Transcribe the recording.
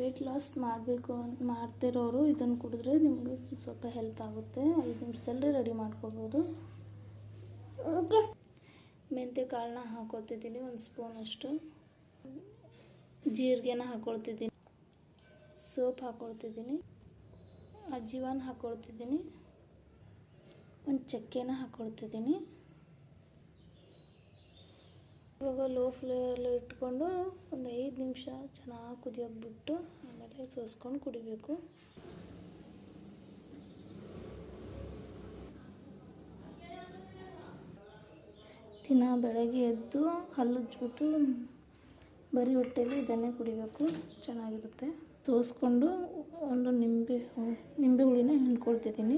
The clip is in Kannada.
ವೆಯ್ಟ್ ಲಾಸ್ ಮಾಡ್ತಿರೋರು ಇದನ್ನು ಕುಡಿದ್ರೆ ನಿಮಗೆ ಸ್ವಲ್ಪ ಹೆಲ್ಪ್ ಆಗುತ್ತೆ. 5 ನಿಮಿಷದಲ್ಲಿ ರೆಡಿ ಮಾಡ್ಕೊಳ್ಬೋದು. ಮೆಂತ್ಯ ಕಾಳನ್ನ ಹಾಕ್ಕೊಳ್ತಿದ್ದೀನಿ, 1 ಸ್ಪೂನಷ್ಟು. ಜೀರಿಗೆನ ಹಾಕ್ಕೊಳ್ತಿದ್ದೀನಿ, ಸೋಪ್ ಹಾಕ್ಕೊಳ್ತಿದ್ದೀನಿ, ಅಜ್ಜಿವಾನ ಹಾಕ್ಕೊಳ್ತಿದ್ದೀನಿ, ಒಂದು ಚಕ್ಕೆನ ಹಾಕ್ಕೊಳ್ತಿದ್ದೀನಿ. ಇವಾಗ ಲೋ ಫ್ಲೇಮಲ್ಲಿ ಇಟ್ಕೊಂಡು ಒಂದು 5 ನಿಮಿಷ ಚೆನ್ನಾಗಿ ಕುದಿಯೋಕೆ ಬಿಟ್ಟು ಆಮೇಲೆ ಸೋಸ್ಕೊಂಡು ಕುಡಿಬೇಕು. ದಿನ ಬೆಳಗ್ಗೆ ಎದ್ದು ಹಲ್ಲುಜ್ಜಿಬಿಟ್ಟು ಬರೀ ಹೊಟ್ಟೆಲಿ ಇದನ್ನೇ ಕುಡಿಬೇಕು, ಚೆನ್ನಾಗಿರುತ್ತೆ. ಸೋಸ್ಕೊಂಡು ಒಂದು ನಿಂಬೆ ಹುಳಿನ ಹಿಂಡ್ಕೊಳ್ತಿದ್ದೀನಿ.